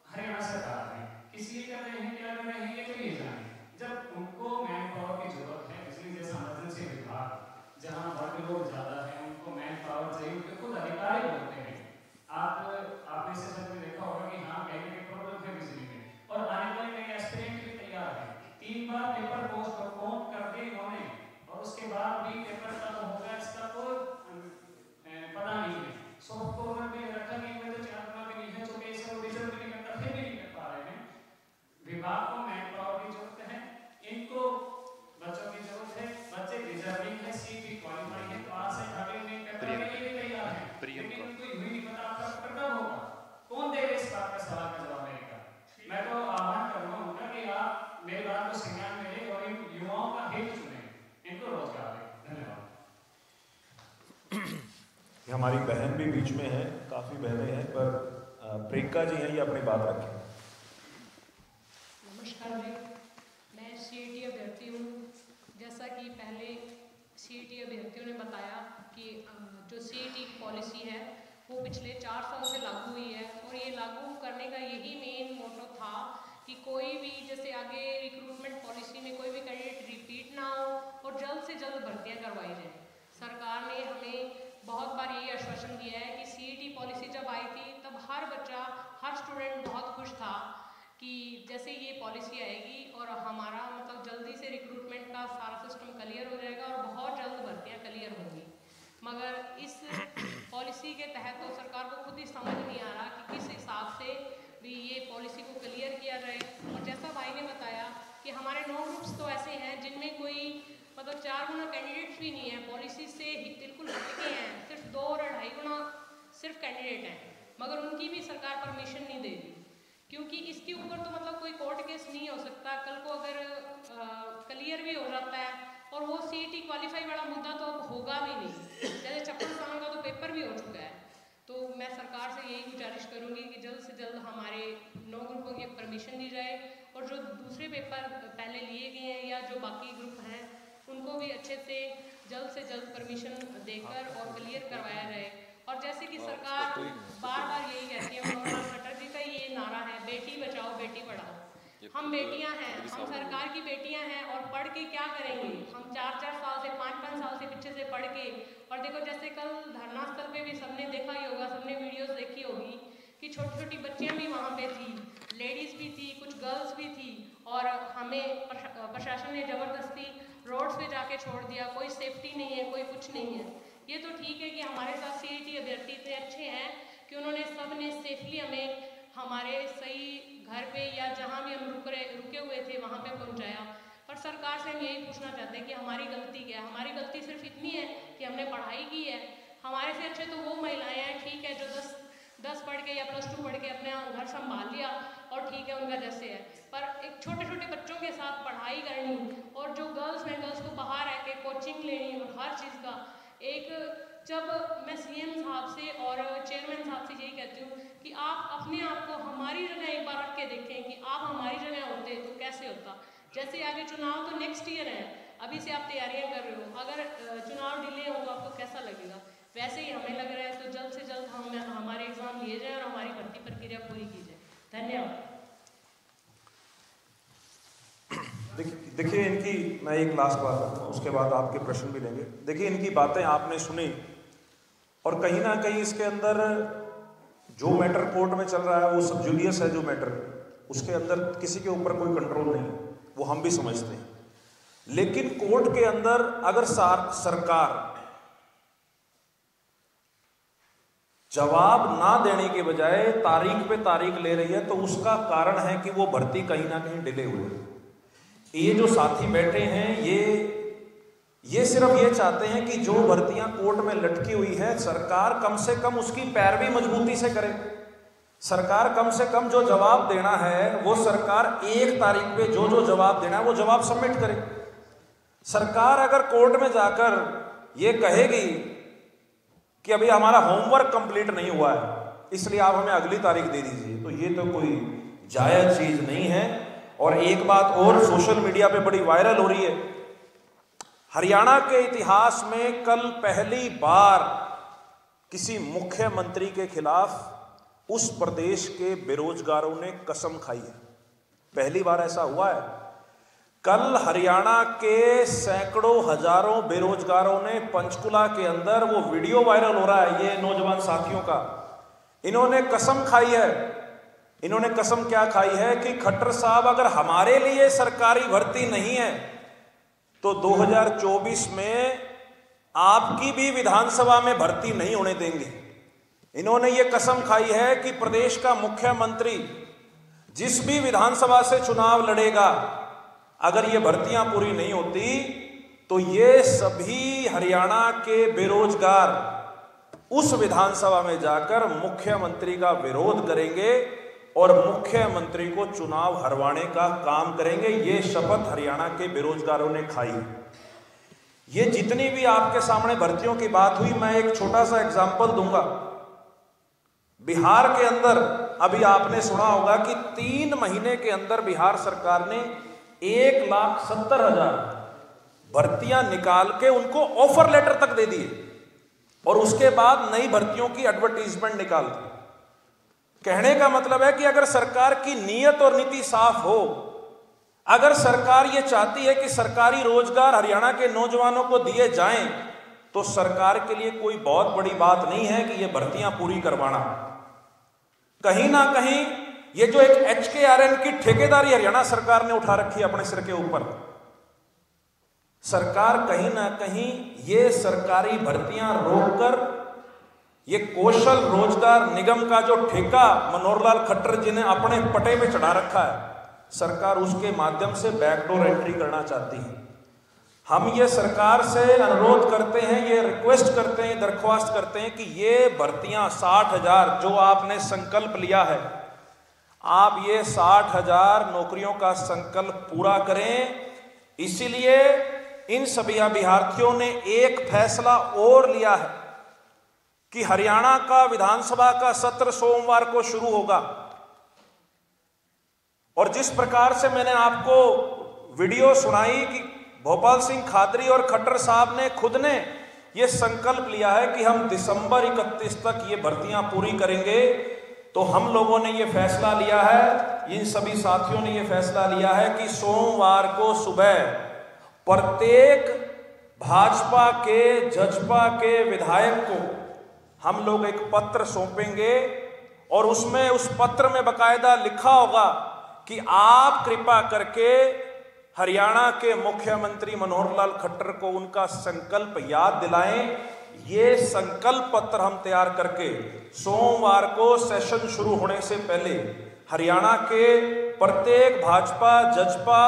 हरियाणा सरकार है। किस लिए कर रहे हैं, क्या कर रहे हैं, ये तो ये जाने। जब उनको मैन पावर की जरूरत है, बिजली जैसा इमरजेंसी विभाग जहाँ वर्कलोड ज्यादा है, उनको मैन पावर चाहिए, उनके खुद अधिकारी बोलते हैं। आपने इसे सब में देखा होगा कि हाँ कहीं ना कहीं प्रॉब्लम है बिजली में, और आने वाले नए एस्पिरेंट भी तैयार है। 3 बार पेपर पोस्टपोन कर दिए इन्होंने, और उसके बाद भी पेपर कब होगा इसका कोई पता नहीं है। सॉफ्ट कवर में रखा नहीं हुआ तो 4 गुना भी नहीं है, जो कि इसको रिजल्ट भी नहीं करता, फिर भी नहीं कर पा रहे हैं। विभाग को मैन पावर की जरूरत है, इनको बच्चों की जरूरत है, बच्चे डिजर्विंग है, सीटी क्वालिफाई है, पास है, अगले में पेपर के लिए तैयार है, लेकिन उनको ये नहीं पता आपका पेपर कब होगा, कौन देगा इस बात का सवाल का जवाब देगा। मैं तो आह्वान करूंगा उनका कि आप मेरी बात को संज्ञान में लें और इन युवाओं का हित चुनें, इनको रोजगार दें। धन्यवाद। हमारी बहन भी बीच में है, काफ़ी बहनें हैं, पर प्रियंका जी हैं, ये अपनी बात रखें। नमस्कार जी, मैं सीईटी अभ्यर्थी हूँ। जैसा कि पहले सीईटी अभ्यर्थियों ने बताया कि जो सीईटी पॉलिसी है वो पिछले 4 साल से लागू हुई है, और ये लागू करने का यही मेन मोटो था कि कोई भी जैसे आगे रिक्रूटमेंट पॉलिसी में कोई भी कैंडिडेट रिपीट ना हो और जल्द से जल्द भर्तियाँ करवाई जाए। सरकार ने हमें बहुत बार यही आश्वासन दिया है कि सीईटी पॉलिसी जब आई थी तब हर बच्चा, हर स्टूडेंट बहुत खुश था कि जैसे ये पॉलिसी आएगी और हमारा मतलब जल्दी से रिक्रूटमेंट का सारा सिस्टम क्लियर हो जाएगा और बहुत जल्द भर्तियाँ क्लियर होंगी। मगर इस पॉलिसी के तहत तो सरकार को खुद ही समझ नहीं आ रहा कि किस हिसाब से भी ये पॉलिसी को क्लियर किया जाए। और जैसा भाई ने बताया कि हमारे 9 ग्रुप्स तो ऐसे हैं जिनमें कोई मतलब 4 गुना कैंडिडेट्स भी नहीं है, पॉलिसी से बिल्कुल हटके हैं, सिर्फ 2 और 2.5 गुना सिर्फ कैंडिडेट हैं, मगर उनकी भी सरकार परमिशन नहीं दे रही, क्योंकि इसके ऊपर तो मतलब कोई कोर्ट केस नहीं हो सकता। कल को अगर क्लियर भी हो जाता है और वो सीईटी क्वालिफाई वाला मुद्दा तो अब होगा भी नहीं, जैसे 56 साल का तो पेपर भी हो चुका है। तो मैं सरकार से यही गुजारिश करूंगी कि जल्द से जल्द हमारे 9 ग्रुपों की परमिशन दी जाए, और जो दूसरे पेपर पहले लिए गए हैं या जो बाकी ग्रुप हैं उनको भी अच्छे से जल्द परमिशन देकर और क्लियर करवाया जाए। और जैसे कि सरकार बार बार यही कहती है, मनोहर खट्टर जी का ये नारा है, बेटी बचाओ बेटी पढ़ाओ। हम बेटियां हैं, हम सरकार की बेटियां हैं, और पढ़ के क्या करेंगे? हम 4-4 साल से 5-5 साल से पीछे से पढ़ के, और देखो जैसे कल धरना स्थल पे भी सबने देखा ही होगा, सबने वीडियोस देखी होगी कि छोटी छोटी बच्चियां भी वहाँ पे थी, लेडीज़ भी थी, कुछ गर्ल्स भी थी, और हमें प्रशासन ने ज़बरदस्ती रोड्स पे जाके छोड़ दिया। कोई सेफ्टी नहीं है, कोई कुछ नहीं है। ये तो ठीक है कि हमारे साथ सीईटी अभ्यर्थी इतने अच्छे हैं कि उन्होंने सब ने सेफली हमें हमारे सही घर पे या जहाँ भी हम रुके हुए थे वहाँ पे पहुँचाया। पर सरकार से हम यही पूछना चाहते हैं कि हमारी गलती क्या है? हमारी गलती सिर्फ इतनी है कि हमने पढ़ाई की है। हमारे से अच्छे तो वो महिलाएं हैं, ठीक है, जो 10 पढ़ के या +2 पढ़ के अपने घर संभाल लिया और ठीक है उनका जैसे है, पर एक छोटे छोटे बच्चों के साथ पढ़ाई करनी, और जो गर्ल्स हैं गर्ल्स को बाहर रह के कोचिंग लेनी, और हर चीज़ का एक, जब मैं सीएम साहब से और चेयरमैन साहब से यही कहती हूँ कि आप अपने आप को हमारी जगह एक बार रख के देखें कि आप हमारी जगह होते तो कैसे होता। जैसे आगे चुनाव तो नेक्स्ट ईयर है, अभी से आप तैयारियां कर रहे हो, अगर चुनाव डिले हो तो आपको कैसा लगेगा? वैसे ही हमें लग रहा है, तो जल्द से जल्द हम हमारे एग्जाम लिए जाए और हमारी भर्ती प्रक्रिया पूरी की जाए। धन्यवाद। देखिए इनकी, मैं एक लास्ट बात करता हूँ, उसके बाद आपके प्रश्न भी लेंगे। देखिए इनकी बातें आपने सुनी, और कहीं ना कहीं इसके अंदर जो मैटर कोर्ट में चल रहा है वो सब जूलियस है, जो मैटर उसके अंदर किसी के ऊपर कोई कंट्रोल नहीं है, वो हम भी समझते हैं। लेकिन कोर्ट के अंदर अगर सरकार जवाब ना देने के बजाय तारीख पे तारीख ले रही है, तो उसका कारण है कि वो भर्ती कहीं ना कहीं डिले हुई है। ये जो साथी बैठे हैं ये सिर्फ ये चाहते हैं कि जो भर्तियां कोर्ट में लटकी हुई है, सरकार कम से कम उसकी पैरवी मजबूती से करे। सरकार कम से कम जो जवाब देना है वो सरकार 1 तारीख पे जो जो जवाब देना है वो जवाब सबमिट करे। सरकार अगर कोर्ट में जाकर ये कहेगी कि अभी हमारा होमवर्क कंप्लीट नहीं हुआ है इसलिए आप हमें अगली तारीख दे दीजिए, तो ये तो कोई जायज चीज नहीं है। और एक बात और सोशल मीडिया पे बड़ी वायरल हो रही है, हरियाणा के इतिहास में कल पहली बार किसी मुख्यमंत्री के खिलाफ उस प्रदेश के बेरोजगारों ने कसम खाई है। पहली बार ऐसा हुआ है। कल हरियाणा के सैकड़ों हजारों बेरोजगारों ने पंचकुला के अंदर, वो वीडियो वायरल हो रहा है ये नौजवान साथियों का, इन्होंने कसम खाई है। इन्होंने कसम क्या खाई है कि खट्टर साहब अगर हमारे लिए सरकारी भर्ती नहीं है तो 2024 में आपकी भी विधानसभा में भर्ती नहीं होने देंगे। इन्होंने ये कसम खाई है कि प्रदेश का मुख्यमंत्री जिस भी विधानसभा से चुनाव लड़ेगा, अगर ये भर्तियां पूरी नहीं होती तो ये सभी हरियाणा के बेरोजगार उस विधानसभा में जाकर मुख्यमंत्री का विरोध करेंगे और मुख्यमंत्री को चुनाव हरवाने का काम करेंगे। ये शपथ हरियाणा के बेरोजगारों ने खाई। ये जितनी भी आपके सामने भर्तियों की बात हुई, मैं एक छोटा सा एग्जाम्पल दूंगा। बिहार के अंदर अभी आपने सुना होगा कि 3 महीने के अंदर बिहार सरकार ने 1,70,000 भर्तियां निकाल के उनको ऑफर लेटर तक दे दिए और उसके बाद नई भर्तियों की एडवर्टीजमेंट निकाल दी। कहने का मतलब है कि अगर सरकार की नीयत और नीति साफ हो, अगर सरकार ये चाहती है कि सरकारी रोजगार हरियाणा के नौजवानों को दिए जाएं, तो सरकार के लिए कोई बहुत बड़ी बात नहीं है कि ये भर्तियां पूरी करवाना। कहीं ना कहीं ये जो एक HKRN की ठेकेदारी हरियाणा सरकार ने उठा रखी है अपने सिर के ऊपर, सरकार कहीं ना कहीं ये सरकारी भर्तियां रोककर ये कौशल रोजगार निगम का जो ठेका मनोहर लाल खट्टर जी ने अपने पटे में चढ़ा रखा है, सरकार उसके माध्यम से बैकडोर एंट्री करना चाहती है। हम ये सरकार से अनुरोध करते हैं, ये रिक्वेस्ट करते हैं, दरख्वास्त करते हैं कि ये भर्तियां 60,000 जो आपने संकल्प लिया है, आप ये 60,000 नौकरियों का संकल्प पूरा करें। इसीलिए इन सभी अभ्यर्थियों ने एक फैसला और लिया है कि हरियाणा का विधानसभा का सत्र सोमवार को शुरू होगा और जिस प्रकार से मैंने आपको वीडियो सुनाई कि भोपाल सिंह खादरी और खट्टर साहब ने खुद ने यह संकल्प लिया है कि हम दिसंबर 31 तक ये भर्तियां पूरी करेंगे, तो हम लोगों ने ये फैसला लिया है, इन सभी साथियों ने ये फैसला लिया है कि सोमवार को सुबह प्रत्येक भाजपा के जजपा के विधायक को हम लोग एक पत्र सौंपेंगे और उसमें उस पत्र में बकायदा लिखा होगा कि आप कृपा करके हरियाणा के मुख्यमंत्री मनोहर लाल खट्टर को उनका संकल्प याद दिलाएं। ये संकल्प पत्र हम तैयार करके सोमवार को सेशन शुरू होने से पहले हरियाणा के प्रत्येक भाजपा जजपा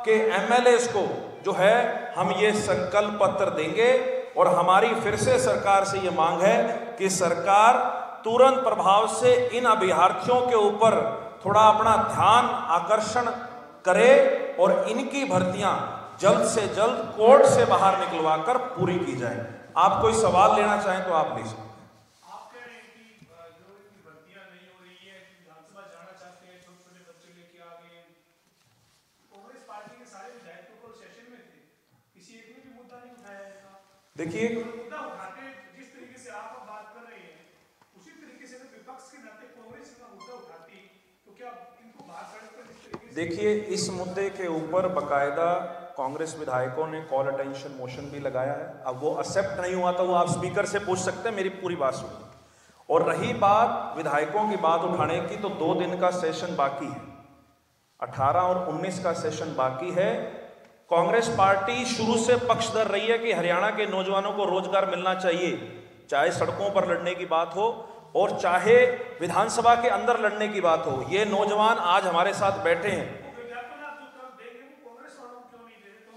के MLAs को जो है हम ये संकल्प पत्र देंगे। और हमारी फिर से सरकार से ये मांग है कि सरकार तुरंत प्रभाव से इन अभ्यर्थियों के ऊपर थोड़ा अपना ध्यान आकर्षण करे और इनकी भर्तियां जल्द से जल्द कोर्ट से बाहर निकलवाकर पूरी की जाए। आप कोई सवाल लेना चाहें तो आप ले सकते हैं। देखिए, जिस तरीके से आप बात कर रहे हैं उसी तरीके से विपक्ष के नाते कांग्रेस का मुद्दा उठाती तो क्या इनको बाहर सड़क पर जिस तरीके से देखिए, इस मुद्दे के ऊपर बकायदा कांग्रेस विधायकों ने कॉल अटेंशन मोशन भी लगाया है। अब वो एक्सेप्ट नहीं हुआ तो वो आप स्पीकर से पूछ सकते हैं, मेरी पूरी बात सुनिए। और रही बात विधायकों की बात उठाने की, तो 2 दिन का सेशन बाकी है, 18 और 19 का सेशन बाकी है। कांग्रेस पार्टी शुरू से पक्षधर रही है कि हरियाणा के नौजवानों को रोजगार मिलना चाहिए, चाहे सड़कों पर लड़ने की बात हो और चाहे विधानसभा के अंदर लड़ने की बात हो। ये नौजवान आज हमारे साथ बैठे हैं,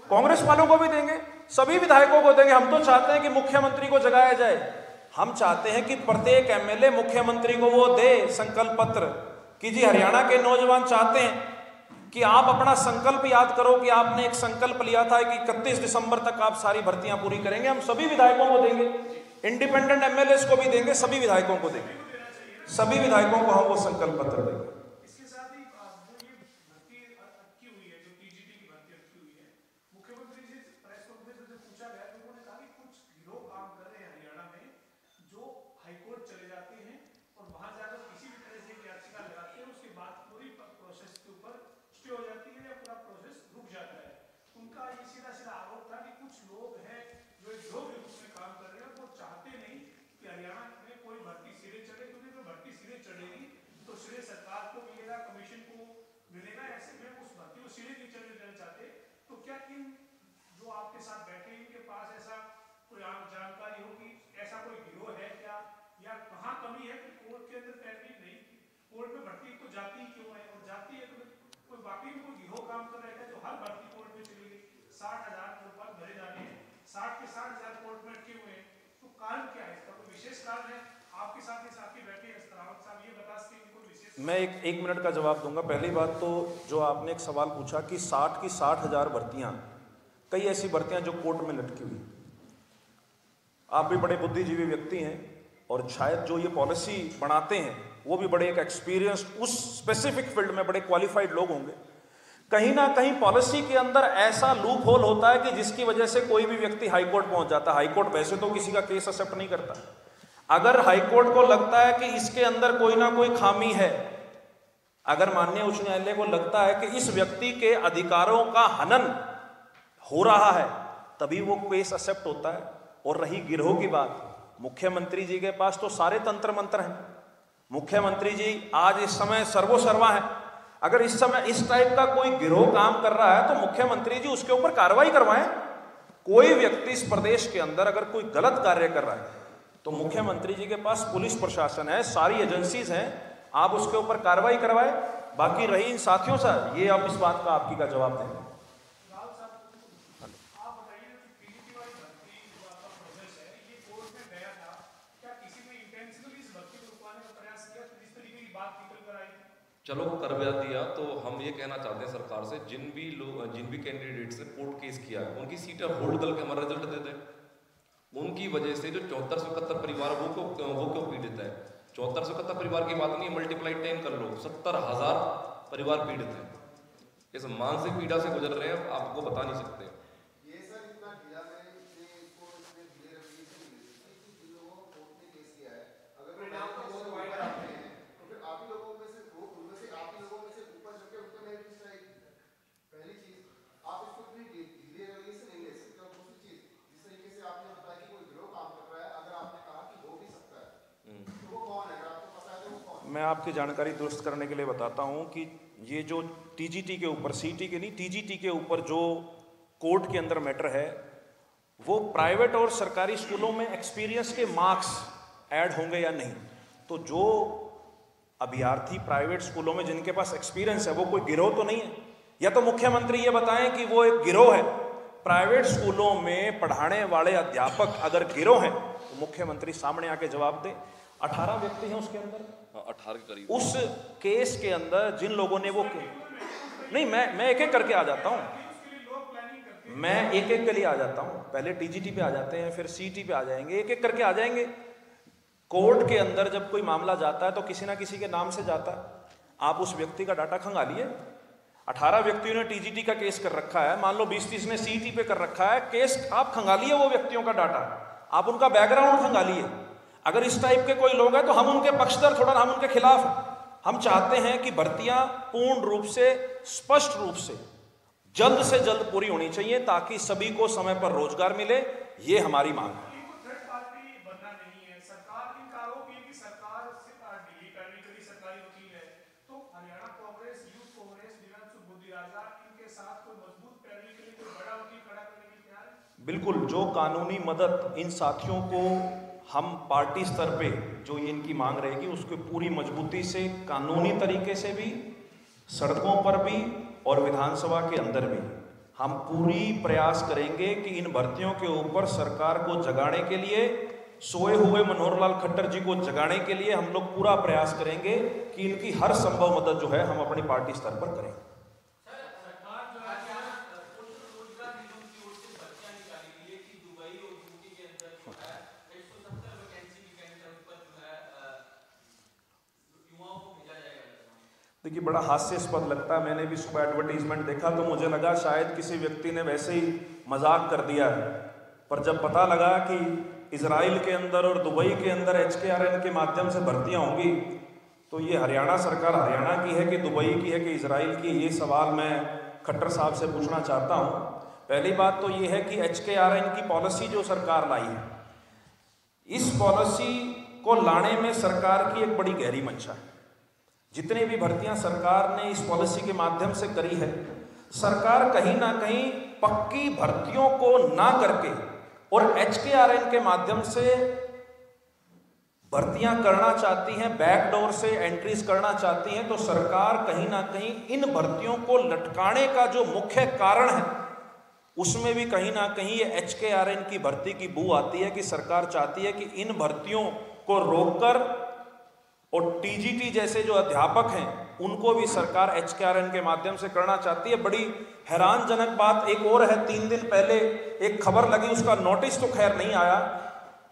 कांग्रेस वालों को भी देंगे, सभी विधायकों को देंगे। हम तो चाहते हैं कि मुख्यमंत्री को जगाया जाए, हम चाहते हैं कि प्रत्येक एमएलए मुख्यमंत्री को वो दे संकल्प पत्र कि जी हरियाणा के नौजवान चाहते हैं कि आप अपना संकल्प याद करो कि आपने एक संकल्प लिया था कि 31 दिसंबर तक आप सारी भर्तियां पूरी करेंगे। हम सभी विधायकों को देंगे, इंडिपेंडेंट एमएलए को भी देंगे, सभी विधायकों को देंगे, सभी विधायकों को हम वो संकल्प पत्र देंगे। इसके साथ ही ये भर्ती अटकी हुई है, जो टीजीटी की भर्ती अटकी हुई है, मुख्यमंत्री जी से प्रेस कॉन्फ्रेंस में पूछा गया तो उन्होंने कहा कि कुछ गिरोह काम कर रहे हैं हरियाणा में जो हाईकोर्ट चले जाते हैं और वहां जाकर किसी भी तरह से एक याचिका लगाते हैं, उसके बाद पूरी प्रोसेस के ऊपर स्टे हो जाती है या पूरा प्रोसेस रुक जाता है। उनका ये सीधा सीधा आरोप था कि कुछ लोग हैं जो एक गिरोह के रूप में काम कर रहे हैं, वो चाहते नहीं कि हरियाणा में कोई भर्ती सिरे चढ़े, क्योंकि जो भर्ती सिरे चढ़ेगी तो श्रेय सरकार को मिलेगा, कमीशन को मिलेगा, ऐसे में उस भर्ती को सिरे नहीं चढ़ने चाहते। तो क्या इन जो आपके साथ बैठे इनके पास ऐसा कोई जानकारी हो कि ऐसा कोई गिरोह है क्या, या कहाँ कमी है कि कोर्ट के अंदर पैरवी नहीं, कोर्ट में भर्ती तो जाती ही क्यों है, और जाती है तो कोई बाकी में कोई गिरोह काम कर रहा है जो हर भर्ती कोर्ट में चली गई, 60,000 पद भरे जाने हैं, 60 के 60,000 कोर्ट में अटके हुए हैं, तो कारण क्या है इसका, कोई विशेष कारण है? आपके साथ ही साथी बैठे हैं रावत साहब, ये बता सकते हैं कोई विशेष? मैं एक मिनट का जवाब दूंगा। पहली बात तो जो आपने एक सवाल पूछा कि 60 की 60,000 भर्तियां, कई ऐसी भर्तियां जो कोर्ट में लटकी हुई। आप भी बड़े बुद्धिजीवी व्यक्ति हैं और शायद जो ये पॉलिसी बनाते हैं वो भी बड़े एक एक्सपीरियंस उस स्पेसिफिक फील्ड में बड़े क्वालिफाइड लोग होंगे। कहीं ना कहीं पॉलिसी के अंदर ऐसा लूप होल होता है कि जिसकी वजह से कोई भी व्यक्ति हाईकोर्ट पहुंच जाता है। हाईकोर्ट वैसे तो किसी का केस एक्सेप्ट नहीं करता। अगर हाईकोर्ट को लगता है कि इसके अंदर कोई ना कोई खामी है, अगर माननीय उच्च न्यायालय को लगता है कि इस व्यक्ति के अधिकारों का हनन हो रहा है, तभी वो केस एक्सेप्ट होता है। और रही गिरोह की बात, मुख्यमंत्री जी के पास तो सारे तंत्र मंत्र हैं। मुख्यमंत्री जी आज इस समय सर्वोसर्वा है। अगर इस समय इस टाइप का कोई गिरोह काम कर रहा है तो मुख्यमंत्री जी उसके ऊपर कार्रवाई करवाएं। कोई व्यक्ति इस प्रदेश के अंदर अगर कोई गलत कार्य कर रहा है तो मुख्यमंत्री जी के पास पुलिस प्रशासन है, सारी एजेंसीज हैं, आप उसके ऊपर कार्रवाई करवाएं। बाकी रही इन साथियों से, ये आप इस बात का आपकी का जवाब दें। चलो कर दिया तो हम ये कहना चाहते हैं सरकार से, जिन भी कैंडिडेट से कोर्ट केस किया है उनकी सीटें होल्ड करके हमारा रिजल्ट दे दें। उनकी वजह से जो 7471 परिवार वो क्यों पीड़ित है। 7471 परिवार की बात नहीं, मल्टीप्लाई 10 कर लो, 70,000 परिवार पीड़ित है। इस मानसिक पीड़ा से गुजर रहे हैं, आपको बता नहीं सकते। मैं आपकी जानकारी दुरुस्त करने के लिए बताता हूं कि ये जो टीजीटी के ऊपर, सीटी के नहीं, टीजीटी के ऊपर जो कोर्ट के अंदर मैटर है, वो प्राइवेट और सरकारी स्कूलों में एक्सपीरियंस के मार्क्स ऐड होंगे या नहीं। तो जो अभ्यर्थी प्राइवेट स्कूलों में जिनके पास एक्सपीरियंस है, वो कोई गिरोह तो नहीं है। या तो मुख्यमंत्री ये बताएं कि वो एक गिरोह है। प्राइवेट स्कूलों में पढ़ाने वाले अध्यापक अगर गिरोह हैं तो मुख्यमंत्री सामने आके जवाब दे। 18 व्यक्ति हैं उसके अंदर, 18 के करीब। उस केस के अंदर जिन लोगों ने वो नहीं, मैं एक एक करके आ जाता हूं, मैं एक एक के लिए आ जाता हूं। पहले टीजीटी पे आ जाते हैं, फिर सीटी पे आ जाएंगे, एक एक करके आ जाएंगे। कोर्ट के अंदर जब कोई मामला जाता है तो किसी ना किसी के नाम से जाता है। आप उस व्यक्ति का डाटा खंगालिए। 18 व्यक्तियों ने टीजीटी का केस कर रखा है, मान लो 20-30 ने सीटी पे कर रखा है केस, आप खंगालिए वो व्यक्तियों का डाटा, आप उनका बैकग्राउंड खंगालिए। अगर इस टाइप के कोई लोग हैं तो हम उनके पक्षधर, थोड़ा हम उनके खिलाफ हैं। हम चाहते हैं कि भर्तियां पूर्ण रूप से, स्पष्ट रूप से जल्द पूरी होनी चाहिए ताकि सभी को समय पर रोजगार मिले। ये हमारी मांग है। बिल्कुल, जो कानूनी मदद इन साथियों को हम पार्टी स्तर पे जो इनकी मांग रहेगी उसको पूरी मजबूती से, कानूनी तरीके से भी, सड़कों पर भी और विधानसभा के अंदर भी हम पूरी प्रयास करेंगे कि इन भर्तियों के ऊपर सरकार को जगाने के लिए सोए हुए मनोहर लाल खट्टर जी को जगाने के लिए हम लोग पूरा प्रयास करेंगे कि इनकी हर संभव मदद जो है हम अपनी पार्टी स्तर पर करेंगे। देखिए, बड़ा हास्यास्पद लगता है। मैंने भी सुबह एडवर्टीजमेंट देखा तो मुझे लगा शायद किसी व्यक्ति ने वैसे ही मजाक कर दिया है, पर जब पता लगा कि इजराइल के अंदर और दुबई के अंदर HKRN के माध्यम से भर्तियां होंगी, तो ये हरियाणा सरकार हरियाणा की है कि दुबई की है कि इजराइल की, ये सवाल मैं खट्टर साहब से पूछना चाहता हूँ। पहली बात तो ये है कि HKRN की पॉलिसी जो सरकार लाई है, इस पॉलिसी को लाने में सरकार की एक बड़ी गहरी मंशा है। जितनी भी भर्तियां सरकार ने इस पॉलिसी के माध्यम से करी है, सरकार कहीं ना कहीं पक्की भर्तियों को ना करके और HKRN के माध्यम से भर्तियां करना चाहती हैं, बैकडोर से एंट्रीज करना चाहती हैं। तो सरकार कहीं ना कहीं इन भर्तियों को लटकाने का जो मुख्य कारण है, उसमें भी कहीं ना कहीं ये HKRN की भर्ती की बू आती है कि सरकार चाहती है कि इन भर्तियों को रोककर और TGT जैसे जो अध्यापक हैं उनको भी सरकार HKRN के माध्यम से करना चाहती है। बड़ी हैरानजनक बात एक और है, 3 दिन पहले एक खबर लगी, उसका नोटिस तो खैर नहीं आया,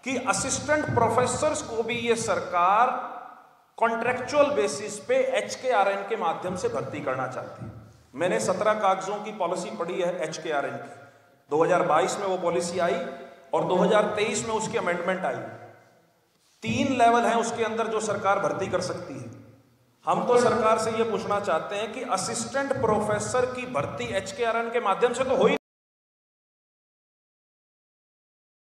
कि असिस्टेंट प्रोफेसर्स को भी ये सरकार कॉन्ट्रेक्चुअल बेसिस पे HKRN के माध्यम से भर्ती करना चाहती है। मैंने 17 कागजों की पॉलिसी पढ़ी है HKRN की। 2022 में वो पॉलिसी आई और 2023 में उसकी अमेंडमेंट आई। 3 लेवल हैं उसके अंदर जो सरकार भर्ती कर सकती है। हम तो सरकार से ये पूछना चाहते हैं कि असिस्टेंट प्रोफेसर की भर्ती HKRN के माध्यम से तो हो ही